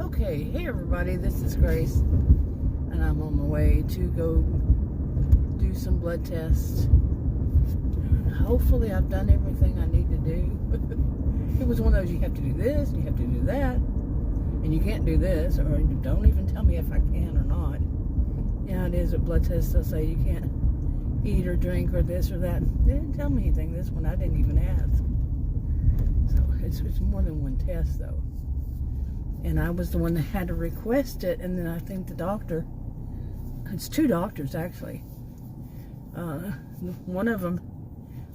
Okay, hey everybody, this is Grace, and I'm on my way to go do some blood tests. Hopefully I've done everything I need to do. It was one of those, you have to do this, and you have to do that, and you can't do this, or don't even tell me if I can or not. Yeah, it is a blood test. They'll say you can't eat or drink or this or that. They didn't tell me anything. This one I didn't even ask. So it's more than one test though. And I was the one that had to request it, and then I think the doctor, it's two doctors actually. One of them,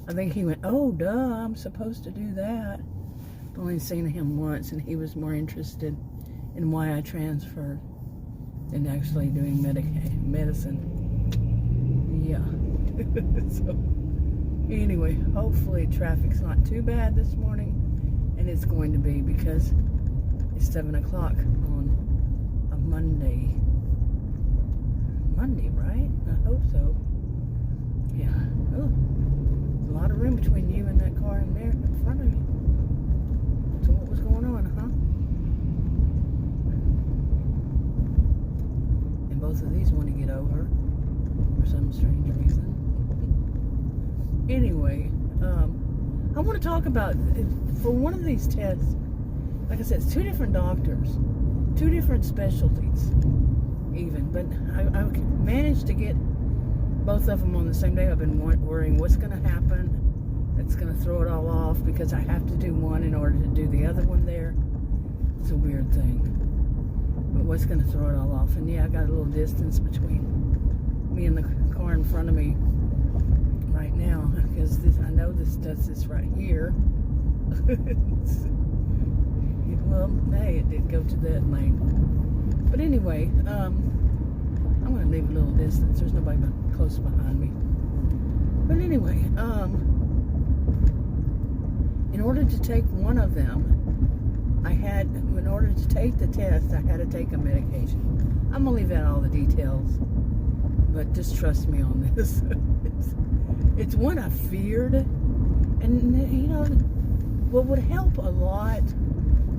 I think he went, oh duh, I'm supposed to do that. I've only seen him once, and he was more interested in why I transferred than actually doing medicine. Yeah. So anyway, hopefully traffic's not too bad this morning, and it's going to be because it's 7 o'clock on a Monday. Monday, right? I hope so. Yeah. Oh, there's a lot of room between you and that car in there in front of you. So what was going on, huh? And both of these want to get over for some strange reason. Anyway, I want to talk about, for one of these tests, like I said, it's two different doctors, two different specialties even, but I managed to get both of them on the same day. I've been worrying what's going to happen that's going to throw it all off, because I have to do one in order to do the other one there. It's a weird thing, but what's going to throw it all off? And yeah, I got a little distance between me and the car in front of me right now, because I know this does this right here. Well, hey, it did go to that lane. But anyway, I'm going to leave a little distance. There's nobody close behind me. But anyway, in order to take one of them, in order to take the test, I had to take a medication. I'm going to leave out all the details, but just trust me on this. It's one I feared. And, you know, what would help a lot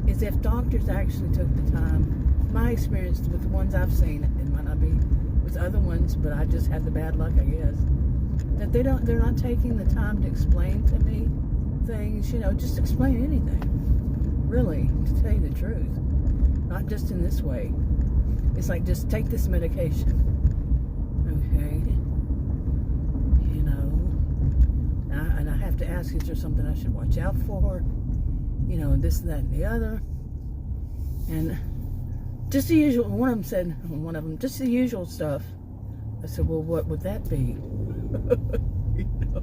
is if doctors actually took the time. My experience with the ones I've seen, it might not be with other ones, but I just had the bad luck, I guess, that they're not taking the time to explain to me things, you know, just explain anything, really, to tell you the truth. Not just in this way. It's like, just take this medication, okay? You know, and I have to ask, is there something I should watch out for? You know, this, that, and the other. And just the usual, one of them, just the usual stuff. I said, well, what would that be? You know?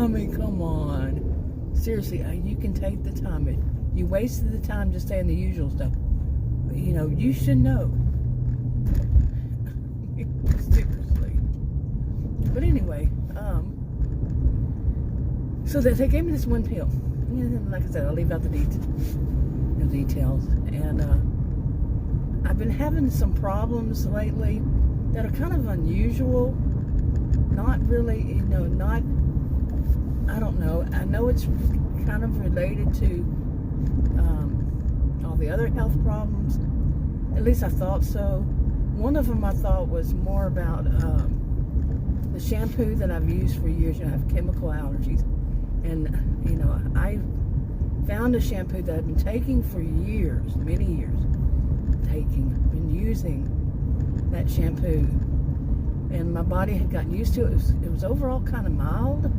I mean, come on. Seriously, you can take the time. You wasted the time just saying the usual stuff. You know, you should know. Seriously. But anyway, so that they gave me this one pill. And like I said, I'll leave out the details. And I've been having some problems lately that are kind of unusual. Not really, you know, I don't know. I know it's kind of related to all the other health problems. At least I thought so. One of them I thought was more about the shampoo that I've used for years. You know, I have chemical allergies. And, you know, I found a shampoo that I've been taking for years, many years, been using that shampoo. And my body had gotten used to it. It was overall kind of mild.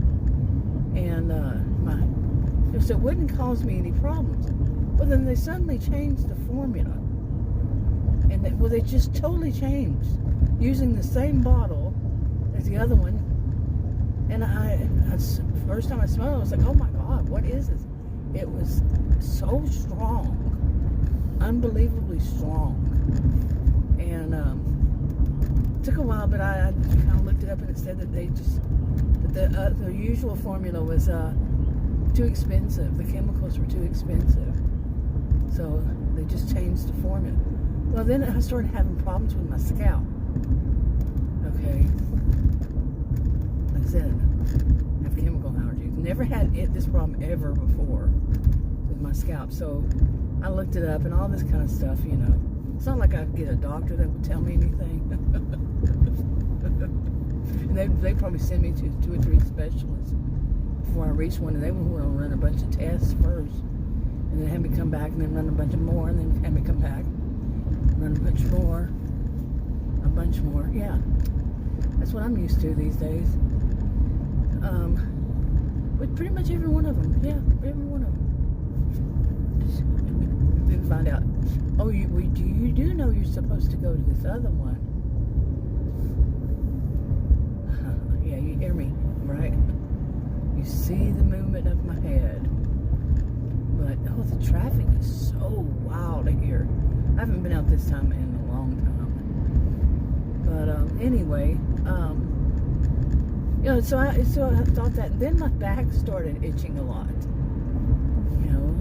And so it wouldn't cause me any problems. Well, then they suddenly changed the formula. And they just totally changed. Using the same bottle as the other one. And first time I smelled it, I was like, oh my God, what is this? It was so strong, unbelievably strong. And it took a while, but I kind of looked it up, and it said that the usual formula was too expensive. The chemicals were too expensive. So they just changed the formula. Well, then I started having problems with my scalp. Okay. Like I said, I have chemical allergies. Never had this problem ever before with my scalp. So I looked it up and all this kind of stuff, you know. It's not like I could get a doctor that would tell me anything. And they probably send me to 2 or 3 specialists before I reach one, and they would want to run a bunch of tests first, and then have me come back, and then run a bunch more, and then have me come back, run a bunch more. Yeah, that's what I'm used to these days. With pretty much every one of them. Yeah, every one of them. Then find out. Oh, you do know you're supposed to go to this other one. Yeah, you hear me, right? You see the movement of my head. But oh, the traffic is so wild here. I haven't been out this time in a long time. But anyway, you know, so I thought that, and then my back started itching a lot, you know,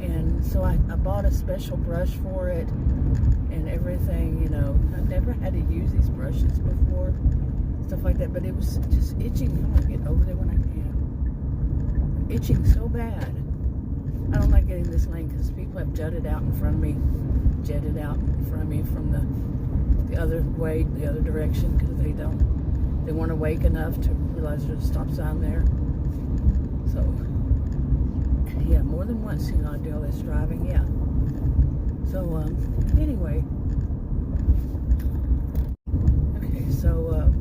and so I bought a special brush for it and everything, you know. I've never had to use these brushes before, stuff like that, but it was just itching. I'm gonna get over there when I can. Itching so bad. I don't like getting this lane because people have jetted out in front of me from the other way, the other direction, because they weren't awake enough to realize there's a stop sign there. So yeah, more than once, you know, I do all this driving. Yeah. So anyway, okay, so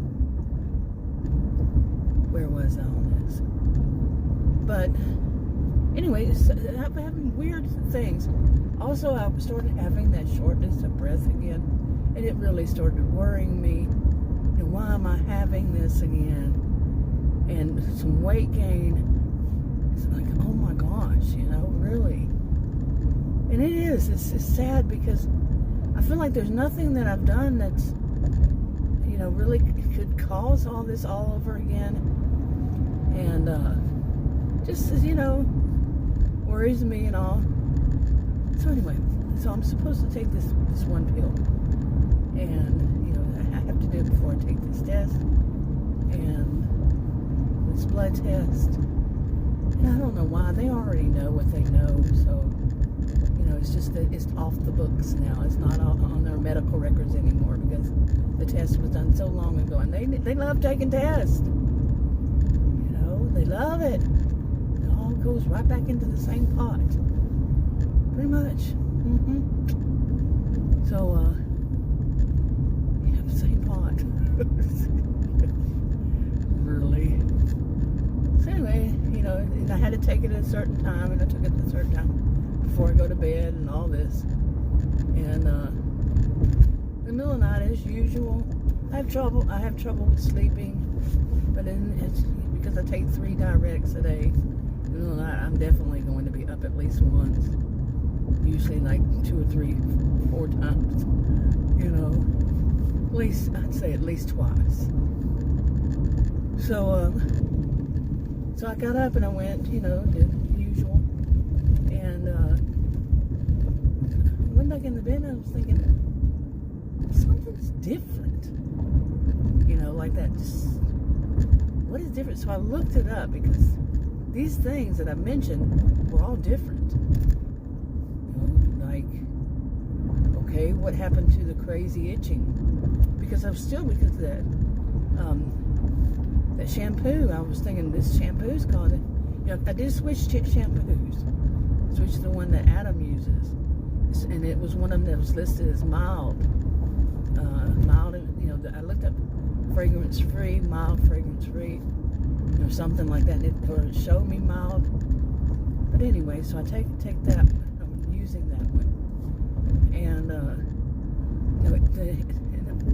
where was I on this? But anyway, I'm having weird things. Also, I started having that shortness of breath again, and it really started worrying me. And why am I having this again? And some weight gain. It's like, oh my gosh, you know, really. And it is. It's sad because I feel like there's nothing that I've done that's, you know, really could cause all this all over again. And just, you know, worries me and all. So anyway, so I'm supposed to take this one pill, and you know I have to do it before I take this test and this blood test. And I don't know why. They already know what they know, so you know it's just that it's off the books now. It's not on their medical records anymore because the test was done so long ago, and they love taking tests. You know, they love it. It all goes right back into the same pot. Pretty much. So, yeah, same pot. Really. So anyway, you know, and I had to take it at a certain time, and I took it at a certain time before I go to bed and all this. And in the middle of the night, as usual, I have trouble with sleeping, but then it's because I take 3 diuretics a day. In the middle of the night, I'm definitely going to be up at least once. Usually like 2 or 3, 4 times, you know, at least, I'd say at least twice. So, so I got up and I went, you know, did the usual, and I went back in the bed and I was thinking, something's different, you know, like that, just, what is different? So I looked it up because these things that I mentioned were all different. Okay, what happened to the crazy itching? Because because of that that shampoo. I was thinking this shampoo's called it. You know, I did switch shampoos. Switched the one that Adam uses, and it was one of them that was listed as mild. You know, I looked up fragrance free, mild fragrance free, or something like that. And it showed me mild. But anyway, so I take that. I'm using that one. And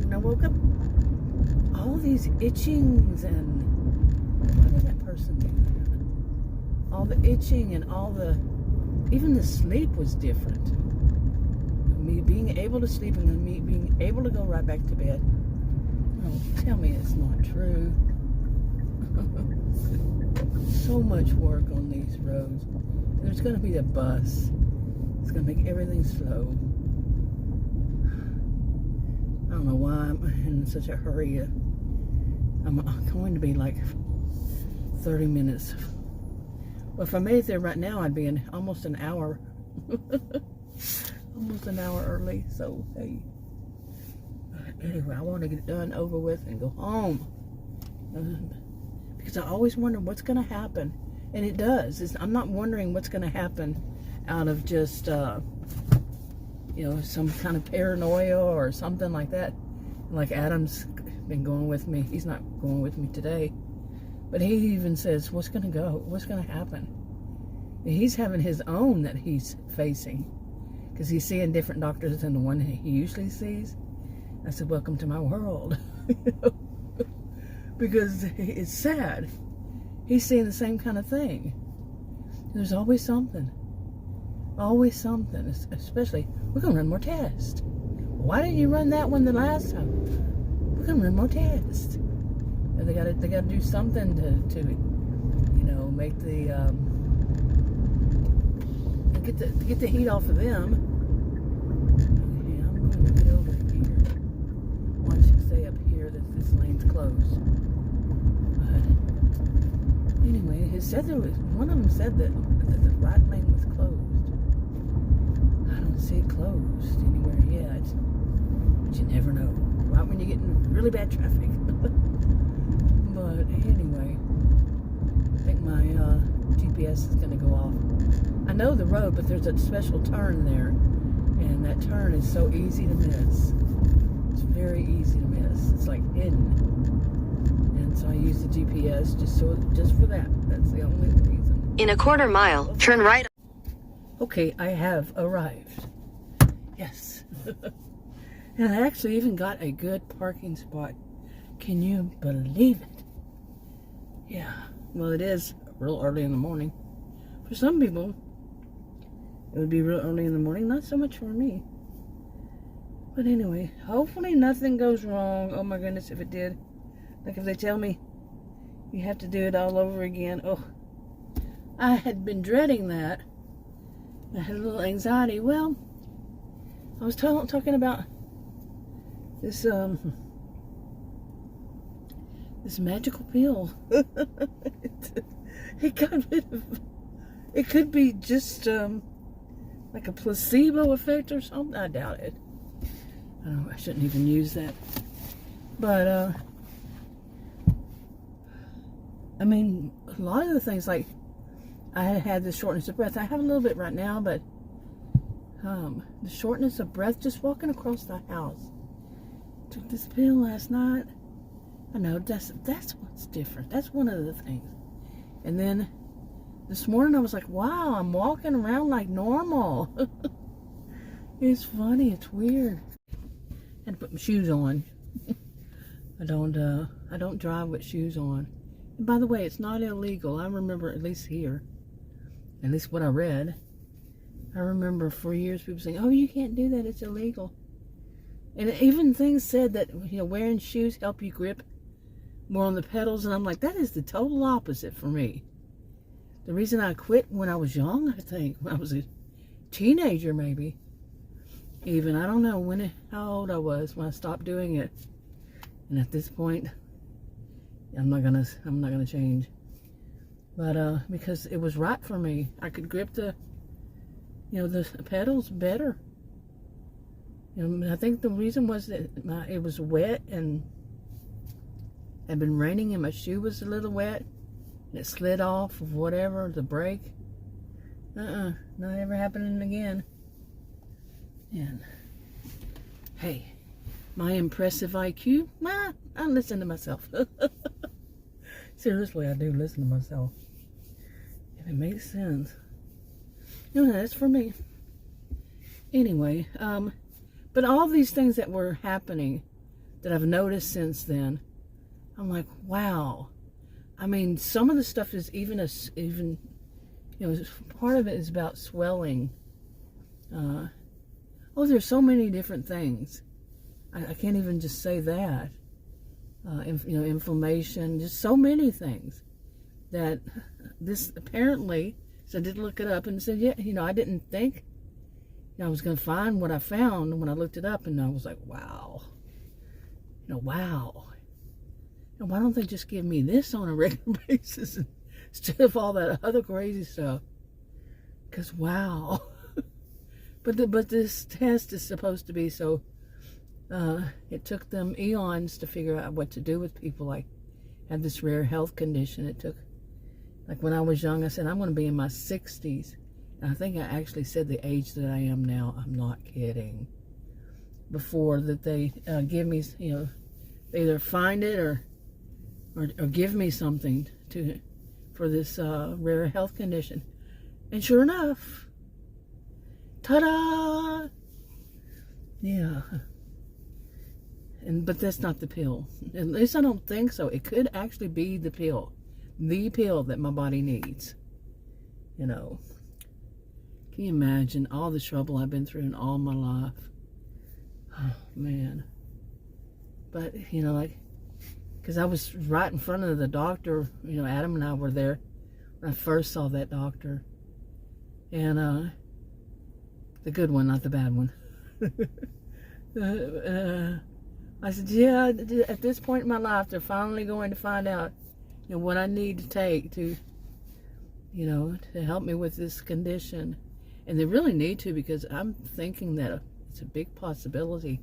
when I woke up, all these itchings and what did that person do? All the itching and even the sleep was different. Me being able to sleep and me being able to go right back to bed. Oh, tell me it's not true. So much work on these roads. There's going to be a bus. It's going to make everything slow. I don't know why I'm in such a hurry. I'm going to be like 30 minutes. Well, if I made it there right now, I'd be in almost an hour Almost an hour early, so hey. Anyway, I want to get it done, over with, and go home. Because I always wonder what's going to happen. And it does. I'm not wondering what's going to happen out of just, some kind of paranoia or something like that. Like Adam's been going with me. He's not going with me today. But he even says, what's going to happen? And he's having his own that he's facing. Because he's seeing different doctors than the one he usually sees. I said, welcome to my world. Because it's sad. He's seeing the same kind of thing. There's always something. Always something. Especially, we're going to run more tests. Why didn't you run that one the last time? We're going to run more tests. And they got to do something to make the get the heat off of them. Yeah, I'm going to get over here. Well, I should say up here that this lane's closed. But anyway, one of them said that the right lane was closed. I don't see it closed anywhere yet. But you never know. Right when you get in really bad traffic. But anyway, I think my GPS is going to go off. I know the road, but there's a special turn there, and that turn is so easy to miss. It's very easy to miss. It's like hidden, and so I use the GPS just for that. That's the only reason. In a quarter mile, turn right. Okay, I have arrived. Yes, and I actually even got a good parking spot. Can you believe it? Yeah, well, it is real early in the morning. For some people, it would be real early in the morning. Not so much for me. But anyway, hopefully nothing goes wrong. Oh my goodness, if it did. Like if they tell me you have to do it all over again. Oh, I had been dreading that. I had a little anxiety. Well, I was talking about this this magical pill. It could be just like a placebo effect or something. I doubt it. I don't know, I shouldn't even use that. But I mean, a lot of the things, like I had the shortness of breath. I have a little bit right now, but the shortness of breath just walking across the house. Took this pill last night. I know that's what's different. That's one of the things. And then this morning I was like, wow, I'm walking around like normal. It's funny, it's weird. I had to put my shoes on. I don't drive with shoes on. And by the way, it's not illegal. I remember, at least here, at least what I read, I remember for years people saying, oh, you can't do that, it's illegal. And even things said that, wearing shoes help you grip more on the pedals, and I'm like, that is the total opposite for me. The reason I quit when I was young, I think, when I was a teenager maybe, even, I don't know how old I was when I stopped doing it. And at this point, I'm not gonna change. But because it was right for me, I could grip the pedals better. I think the reason was that it was wet and had been raining and my shoe was a little wet and it slid off of whatever, the brake. Not ever happening again. And hey, my impressive IQ, I listen to myself. Seriously, I do listen to myself. If it makes sense. That's for me. Anyway, but all these things that were happening that I've noticed since then, I'm like, wow. I mean, some of the stuff is even part of it is about swelling. There's so many different things. I can't even just say that. Inflammation, just so many things that this apparently, so I did look it up and said, yeah, I didn't think I was going to find what I found when I looked it up, and I was like, wow. Wow. And why don't they just give me this on a regular basis instead of all that other crazy stuff? Because, wow. But this test is supposed to be so. It took them eons to figure out what to do with people like have this rare health condition. It took, like when I was young, I said I'm going to be in my 60s. And I think I actually said the age that I am now. I'm not kidding. Before that they give me, they either find it or give me something for this rare health condition. And sure enough, ta-da! Yeah. But that's not the pill. At least I don't think so. It could actually be the pill that my body needs. Can you imagine all the trouble I've been through in all my life? Oh, man. But, because I was right in front of the doctor. Adam and I were there when I first saw that doctor. And the good one, not the bad one. I said, yeah, at this point in my life, they're finally going to find out, what I need to take to help me with this condition. And they really need to, because I'm thinking that it's a big possibility.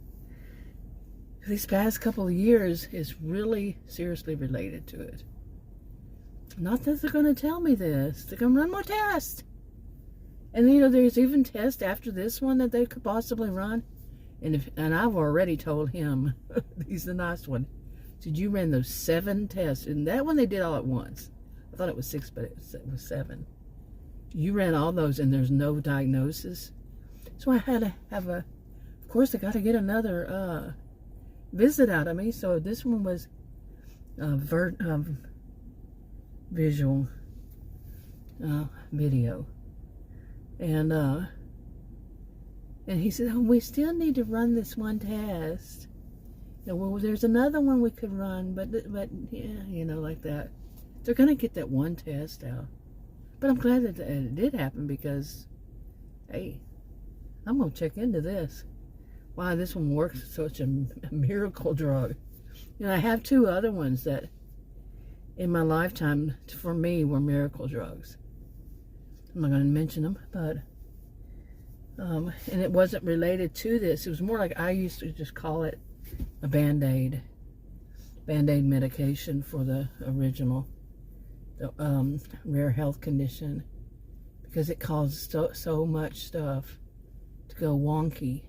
These past couple of years is really seriously related to it. Not that they're going to tell me this. They're going to run more tests. And, there's even tests after this one that they could possibly run. And I've already told him, he's the nice one, said, you ran those 7 tests. And that one they did all at once. I thought it was 6, but it was 7. You ran all those and there's no diagnosis. So I had to have of course I got to get another visit out of me. So this one was visual video. And he said, we still need to run this one test. Well, there's another one we could run, but yeah, like that. They're going to get that one test out. But I'm glad that it did happen because, hey, I'm going to check into this. Why this one works such a miracle drug. I have 2 other ones that in my lifetime, for me, were miracle drugs. I'm not going to mention them, but and it wasn't related to this. It was more like I used to just call it a Band-Aid medication for the original rare health condition, because it caused so much stuff to go wonky,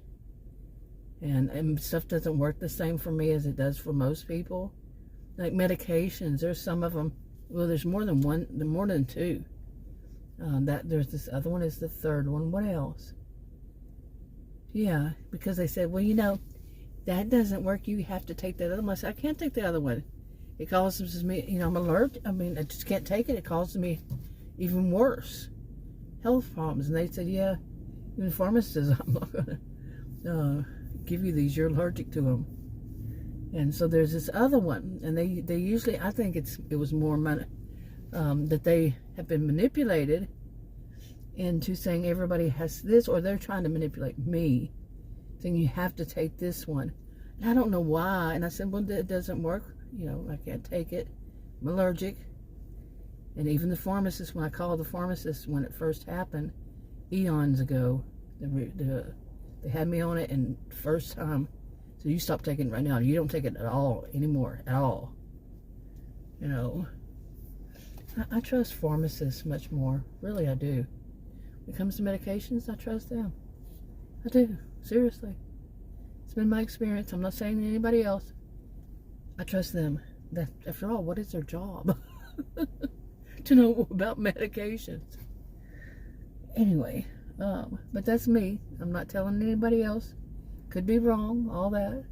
and stuff doesn't work the same for me as it does for most people. Like medications, there's some of them. Well, there's more than one. More than 2. There's this other one is the 3rd one. What else? Yeah, because they said, well, that doesn't work. You have to take that other one. I said, I can't take the other one. It causes me, I'm allergic. I mean, I just can't take it. It causes me even worse health problems. And they said, yeah, even the pharmacist says, I'm not going to give you these. You're allergic to them. And so there's this other one. And they usually, I think it was more money, that they have been manipulated into saying everybody has this, or they're trying to manipulate me, saying you have to take this one. And I don't know why. And I said, well, it doesn't work. I can't take it. I'm allergic. And even the pharmacist, when I called the pharmacist when it first happened, eons ago, they had me on it, and first time, so you stop taking it right now. You don't take it at all anymore, at all. I trust pharmacists much more. Really, I do. When it comes to medications, I trust them. I do. Seriously. It's been my experience. I'm not saying anybody else. I trust them. That, after all, what is their job? To know about medications. Anyway, but that's me. I'm not telling anybody else. Could be wrong, all that.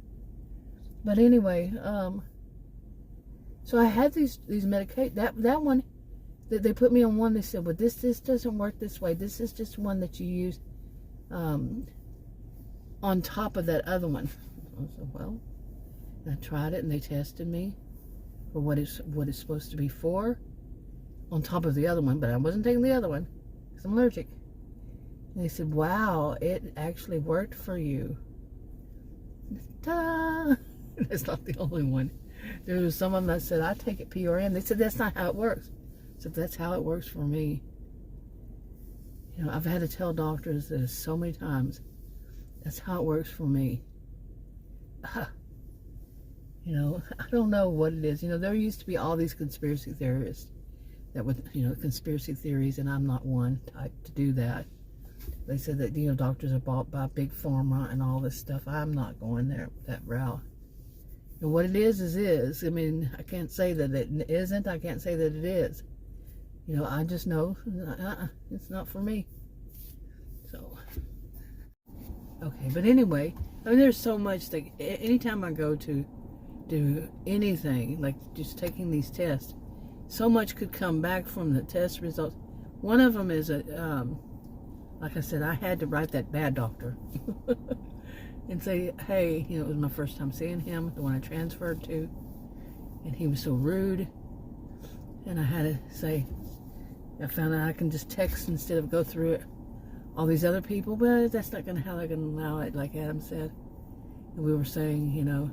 But anyway, so I had these medications. That one, they put me on one. They said, well, this doesn't work this way. This is just one that you use on top of that other one. I said, well, I tried it, and they tested me for what it's supposed to be for, on top of the other one. But I wasn't taking the other one because I'm allergic. And they said, wow, it actually worked for you. Ta-da! That's not the only one. There was some of them that said, I take it PRN. They said, that's not how it works. I said, that's how it works for me. You know, I've had to tell doctors this so many times. That's how it works for me. You know, I don't know what it is. You know, there used to be all these conspiracy theorists that would, you know, conspiracy theories, and I'm not one type to do that. They said that, you know, doctors are bought by big pharma and all this stuff. I'm not going there that route. And what it is. I mean, I can't say that it isn't. I can't say that it is. You know, I just know it's not for me. So, okay. But anyway, I mean, there's so much that anytime I go to do anything, like just taking these tests, so much could come back from the test results. One of them is like I said, I had to write that bad doctor and say, hey, you know, it was my first time seeing him, the one I transferred to, and he was so rude. And I had to say, I found out I can just text instead of go through it. All these other people, but that's not how they're going to allow it, like Adam said. And we were saying, you know,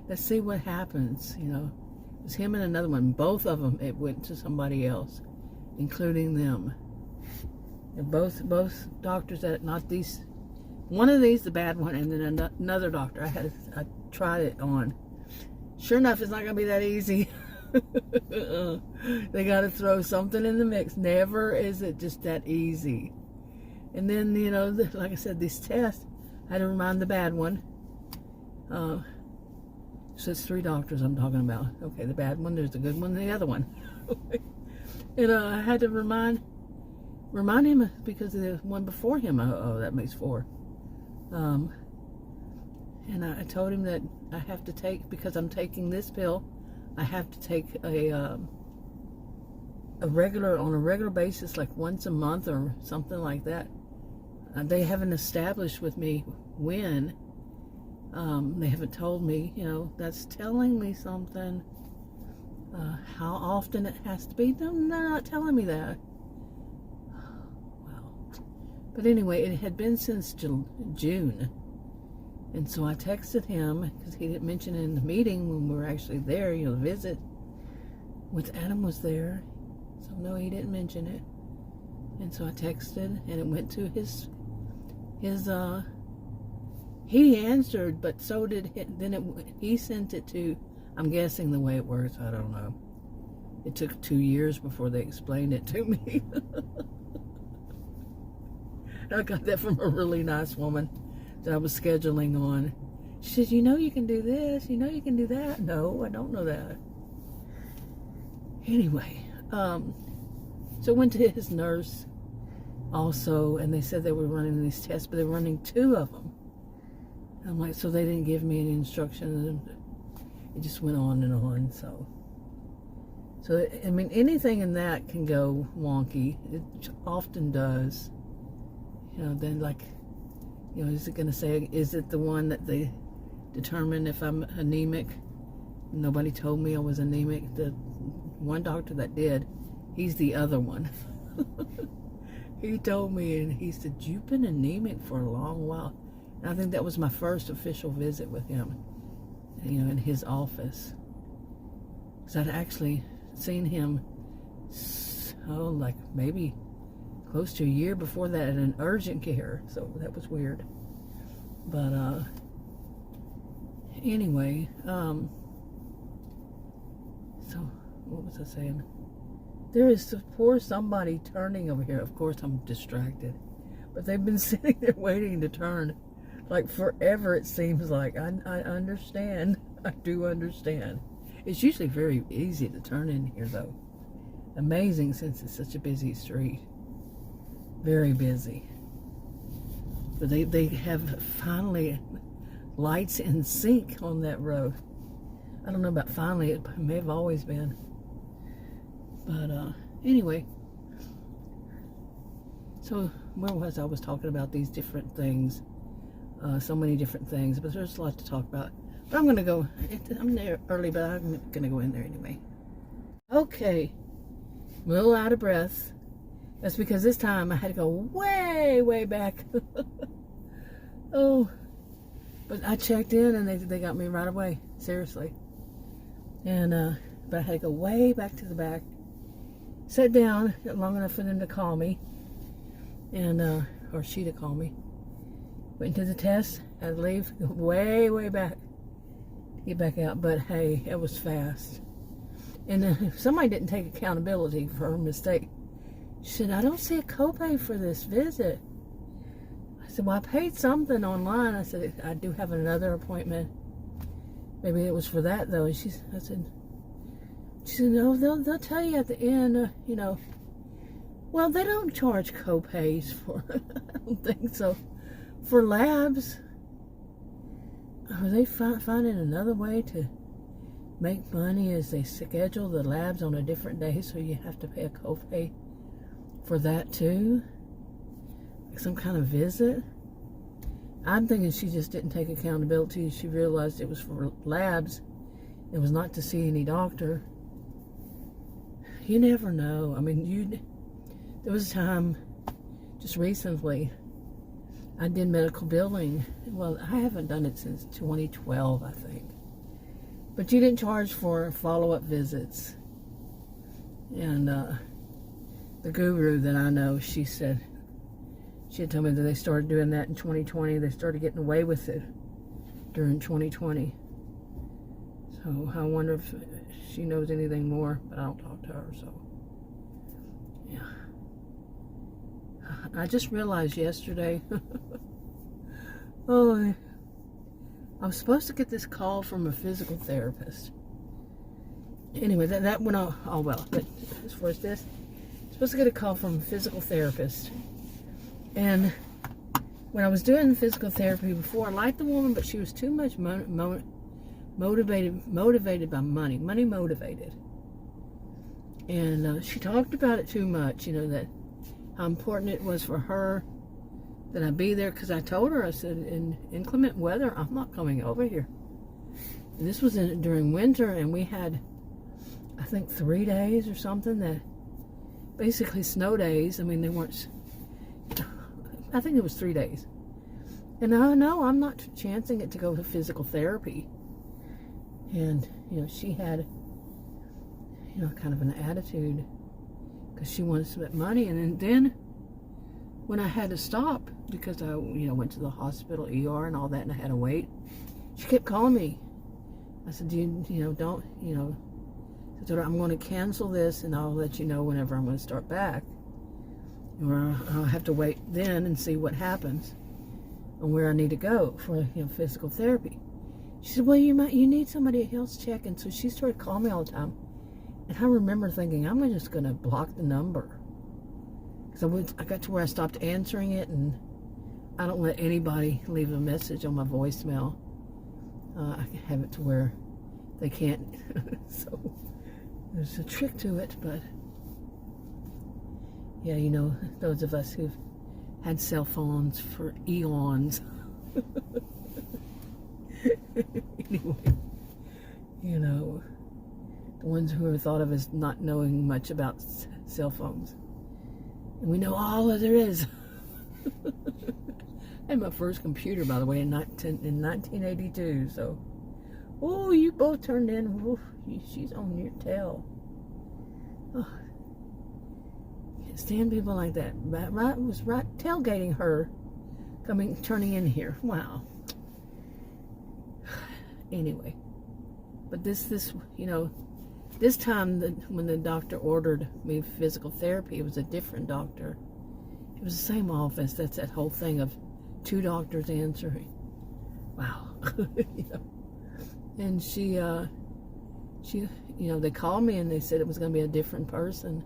let's see what happens, you know. It was him and another one. Both of them, it went to somebody else, including them. And both doctors that, not these, one of these, the bad one, and then another doctor. I tried it on. Sure enough, it's not going to be that easy. They got to throw something in the mix. Never is it just that easy. And then, you know, like I said, these tests, I had to remind the bad one. So it's 3 doctors I'm talking about. Okay, the bad one, there's the good one, and the other one. And I had to remind him because of the one before him. Oh, that makes 4. And I told him that I have to take, because I'm taking this pill, I have to take a regular basis, like once a month or something like that. They haven't established with me when. They haven't told me, you know, that's telling me something. How often it has to be, they're not telling me that. Wow. But anyway, it had been since June. And so I texted him, because he didn't mention it in the meeting when we were actually there, you know, the visit, which Adam was there. So no, he didn't mention it. And so I texted, and it went to his he answered, but so did he sent it to, I'm guessing the way it works, I don't know. It took 2 years before they explained it to me. I got that from a really nice woman that I was scheduling on. She said, you know you can do this, you know you can do that. No, I don't know that. Anyway, so I went to his nurse also, and they said they were running these tests, but they were running 2 of them. I'm like, so they didn't give me any instructions. It just went on and on. So I mean, anything in that can go wonky. It often does. You know, then like, you know, is it going to say, is it the one that they determine if I'm anemic? Nobody told me I was anemic. The one doctor that did, he's the other one. He told me, and he said, you've been anemic for a long while. And I think that was my first official visit with him, you know, in his office. Because I'd actually seen him, like maybe close to a year before that in an urgent care. So that was weird. But anyway, so what was I saying? There is somebody turning over here. Of course, I'm distracted. But they've been sitting there waiting to turn. Like forever, it seems like. I understand. I do understand. It's usually very easy to turn in here, though. Amazing, since it's such a busy street. Very busy. But they have finally lights in sync on that road. I don't know about finally. It may have always been. But anyway. So where was I? I was talking about these different things. So many different things, but there's a lot to talk about. But I'm going to go, I'm there early, but I'm going to go in there anyway. Okay, I'm a little out of breath. That's because this time I had to go way, way back. Oh, but I checked in and they got me right away, seriously. And, but I had to go way back to the back. Sat down long enough for them to call me. and or she'd have called me. Went to the test, had to leave, go way back to get back out. But hey, it was fast. And somebody didn't take accountability for her mistake. She said, I don't see a copay for this visit. I said, well, I paid something online. I said, I do have another appointment. Maybe it was for that, though. And she said, no, they'll tell you at the end, well, they don't charge copays for, I don't think so. For labs, are they finding another way to make money as they schedule the labs on a different day, so you have to pay a copay for that too? Like some kind of visit? I'm thinking she just didn't take accountability. She realized it was for labs. It was not to see any doctor. You never know. I mean, there was a time just recently I did medical billing. Well, I haven't done it since 2012, I think. But you didn't charge for follow-up visits. And the guru that I know, she had told me that they started doing that in 2020. They started getting away with it during 2020. So I wonder if she knows anything more, but I don't talk to her, so yeah. I just realized yesterday, I was supposed to get this call from a physical therapist. Anyway, that went all well. But as far as this, I was supposed to get a call from a physical therapist. And when I was doing physical therapy before, I liked the woman, but she was too much motivated by money motivated. And she talked about it too much, that how important it was for her that I be there, because I told her, I said, in inclement weather, I'm not coming over here. And this was during winter, and we had, I think, 3 days or something that basically snow days. I mean, they weren't, I think it was 3 days. And I know I'm not chancing it to go to physical therapy. And, she had, kind of an attitude because she wanted to spend money. And then when I had to stop because I, went to the hospital, ER and all that, and I had to wait, she kept calling me. I said, don't, I told her, I'm going to cancel this and I'll let you know whenever I'm going to start back. Or I'll have to wait then and see what happens and where I need to go for, physical therapy. She said, well, you need somebody else checking. So she started calling me all the time. And I remember thinking, I'm just going to block the number. Because I got to where I stopped answering it, and I don't let anybody leave a message on my voicemail. I can have it to where they can't. So there's a trick to it, but yeah, those of us who've had cell phones for eons. Anyway, the ones who are thought of as not knowing much about cell phones. And we know all that there is. I had my first computer, by the way, in 1982, so. Oh, you both turned in. Oof, she's on your tail. Oh. Can't stand people like that. Was tailgating her, turning in here. Wow. Anyway, but this time when the doctor ordered me physical therapy, it was a different doctor. It was the same office. That's that whole thing of 2 doctors answering. Wow. And she, they called me and they said it was going to be a different person,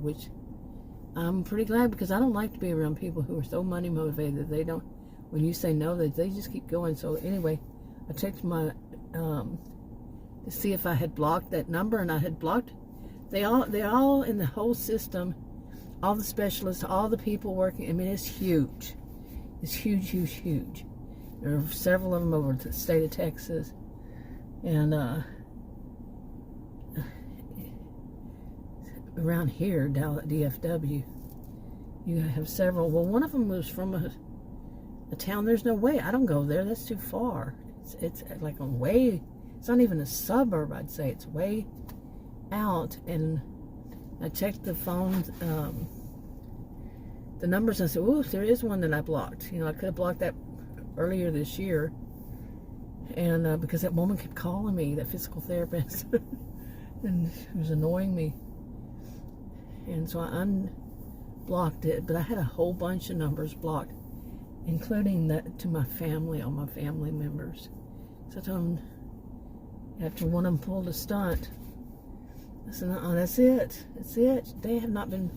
which I'm pretty glad, because I don't like to be around people who are so money motivated. They don't, when you say no, they just keep going. So anyway, I checked my, to see if I had blocked that number, and I had blocked. They're all in the whole system, all the specialists, all the people working. I mean, it's huge. It's huge. There are several of them over the state of Texas, and around here, down at DFW, you have several. Well, one of them was from a town. There's no way. I don't go there. That's too far. It's like a way. It's not even a suburb, I'd say. It's way out. And I checked the phones, the numbers. I said, oh, there is one that I blocked. You know, I could have blocked that earlier this year. And because that woman kept calling me, that physical therapist, and she was annoying me. And so I unblocked it, but I had a whole bunch of numbers blocked, including that to my family, all my family members. So I told them, after one of them pulled a stunt, I said, that's it. That's it. They have not been,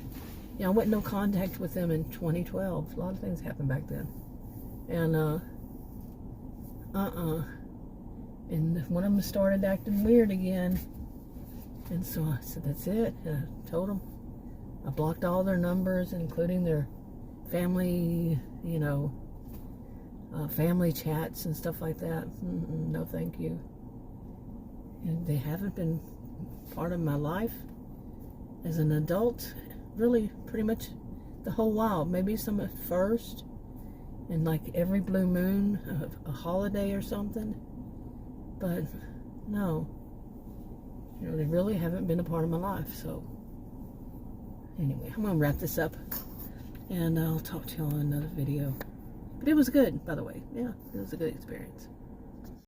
you know, I went no contact with them in 2012. A lot of things happened back then. And, and one of them started acting weird again. And so I said, that's it. And I told them, I blocked all their numbers, including their family, you know, family chats and stuff like that. No, thank you. And they haven't been part of my life as an adult, really, pretty much the whole while. Maybe some at first, and like every blue moon, a holiday or something. But no, you know, they really haven't been a part of my life. So anyway, I'm gonna wrap this up, and I'll talk to y'all in another video. But it was good, by the way. Yeah, it was a good experience.